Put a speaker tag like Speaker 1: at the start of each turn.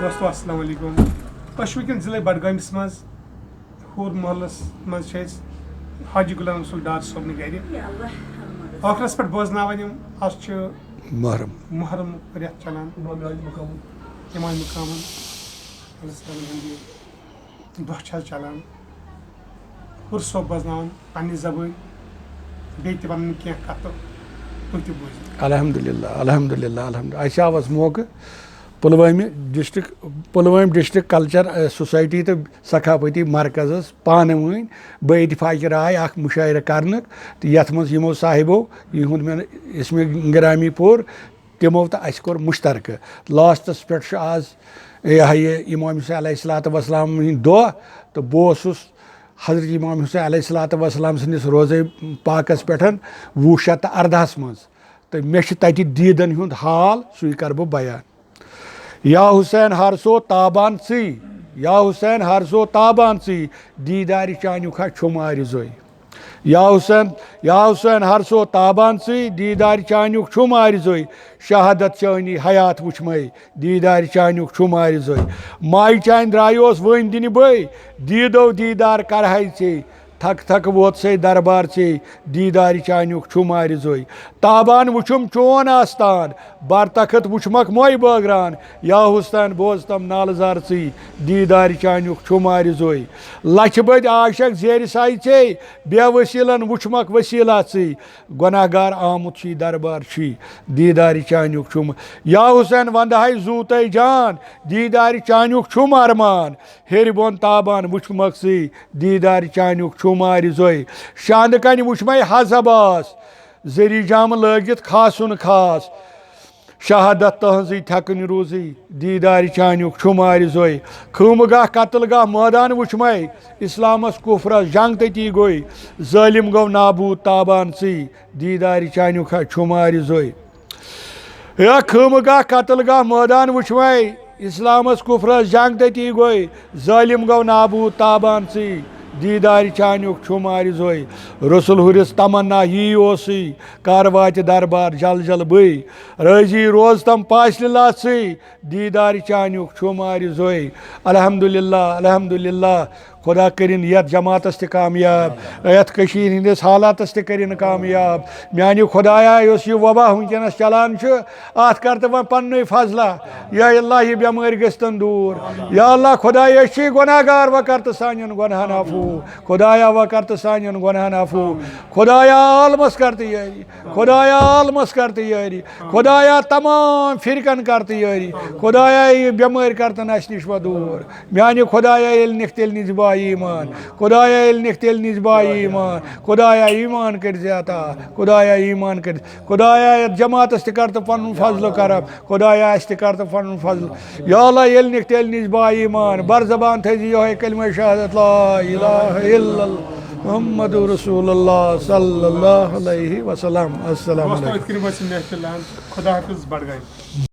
Speaker 1: دوستو السلام علیکم ونکین ضلع بڈگامس مز ہور محلس مز حاجی غلام رسول ڈار صٲبنہِ گرِ ٲخرس پٮ۪ٹھ بوزناوان یِم آز چھُ محرم رٮ۪تھ چلان اِمام مقامن دۄہ چھِ حظ چلان ہُر صٲب بوزناوان پننہِ زبٲنۍ بیٚیہِ تہِ ونان کینٛہہ کتھٕ تُہۍ تہِ بوٗزِو.
Speaker 2: الحمدللہ اَسہِ آو اَز موقعہٕ پُلوٲمۍ ڈسٹرک کلچر سوسائٹی تو ثقافتی مرکزس پانہٕ ؤنۍ بے اتفاقی رائے اکھ مشاعرٕ کرنُک تہٕ یتھ منٛز یِمو صاحبو یِہُنٛد مےٚ اسمِ گرامی پوٚر تِمو تہٕ اَسہِ کوٚر مُشترکہٕ لاسٹس پٮ۪ٹھ چھُ آز یہِ امام حُسین علیہ الصلوۃ والسلام ہٕنٛدۍ دۄہ تہٕ بہٕ اوسُس حضرت امام حُسین علیہ الصلوۃ والسلام سٕنٛدِس روزے پاکس پٮ۪ٹھ 1914 منٛز تہٕ مےٚ چھُ تتہِ دیٖدن ہُنٛد حال سُے کرٕ بہٕ بیان. یا حسین ہر سو تابان ژٕے یا حسین ہر سو تابان ژٕے دیٖدارِ چانیُک ہا چھُمارِ زوے یا حسین ہر سو تابان ژٕے دیٖدارِ چانیُک چھُمارِ زوے شہادت چٲنی حیات وٕچھمے دیٖدارِ چانیُک چھُمارِ زوے ماجہِ چانہِ درٛاے اوس ؤنۍ دِنہِ بٔے دیٖدو دیٖدار کرہاے ژے تھکہٕ تھکہٕ ووت سے دربار ژے دیٖدارِ چانیُک چھُمارِ زوے تابان وٕچھُم چون آستان برتخت وٕچھمکھ موے بٲگران یا حسین بوزتم نالہٕ زار ژٕے دیٖدارِ چانیُک چھُمارِ زوے لچھِ بٔدۍ عاشق زیرِ سایہِ ژے بے ؤسیٖلن وٕچھمکھ ؤسیٖلا ژٕے گۄناہ گار آمُت چھُے دربار چھُے دیٖدارِ چانیُک یا حسین ونٛدٕ ہے زوٗ جان دیٖدارِ چانیُک چھُم ارمان ہیٚرِ بۄن تابان وٕچھمکھ ژٕے دیٖدارِ چانیُک چھُمارِ زوے شاندٕ کنہِ وٕچھمے حظ عباس زری جامہٕ لٲگِتھ کھاسُن خاص شہادت تہنٛزٕے تھٮ۪کٕنۍ روٗزٕے دیٖدارِ چانیُک چھُمارِ زوے خۭمہٕ گاہ قتل گاہ مٲدان وٕچھمے اسلامس کُفرس جنگ تٔتی گوٚے ظٲلِم گوٚو نابوٗد تابان ژٕے دیٖدارِ چانیُک ہا چھُمارِ زوے خۭمہٕ گاہ قتل گاہ مٲدان وٕچھمے اسلامس کُفرس جنگ تٔتی گوٚے ظٲلِم گوٚو نابوٗد تابان ژٕے دیٖدارِ چانیُک چھُمارِ زوے رسول ہُرِس تمنا یی اوسُے کر واتہِ دربار جل جل بٕے رٲضی روزتم پاسلِلا ژٕے دیٖدارِ چانیُک چھُمارِ زوے. الحمدللہ خدا کٔرِنۍ یتھ جماعتس تہِ کامیاب یتھ کٔشیٖرِ ہِنٛدِس حالاتس تہِ کٔرِنۍ کامیاب میانہِ خۄدایا یۄس یہِ وبا وٕنکیٚنس چلان چھُ اتھ کر تہٕ وۄنۍ پننُے فضلہ یا اللہ یہِ بٮ۪مٲرۍ گٔژھتن دوٗر یا اللہ خۄدایا أسۍ چھِ گۄناہ گار وۄنۍ کر تہٕ سانٮ۪ن گۄنہن عفوٗ خۄدایا وۄنۍ کر تہٕ سانٮ۪ن گۄنہن عفوٗ خۄدایا عالمس کر تہٕ یٲری خۄدایا عالمس کر تہٕ یٲری خۄدایا تمام فرقن کر تہٕ یٲری خۄدایا یہِ بٮ۪مٲرۍ کر تہٕ اسہِ نِش وۄنۍ دوٗر میانہِ خۄدایا ییٚلہِ نِکھ تیٚلہِ نِچ باے ایٖمان خۄدایا ییٚلہِ نِکھ تیٚلہِ نِچ باے ایٖمان خۄدایا ایٖمان کٔرۍ زِ عطا خۄدایا ایٖمان کٔرۍ خۄدایا یتھ جماعتس تہِ کر تہٕ پنُن فضلہٕ کرم خۄدایا اسہِ تہِ کر تہٕ پنُن فضلہٕ یا اللہ ییٚلہِ نِکھ تیٚلہِ نِچ باے ایٖمان بر زبان تھٲیزِ یِہوے کلمہ شہادت لا الہ الا اللہ محمد رسول اللہ صلی اللہ علیہ وسلم. السلام علیکم.
Speaker 1: خدا حافظ بڈگام.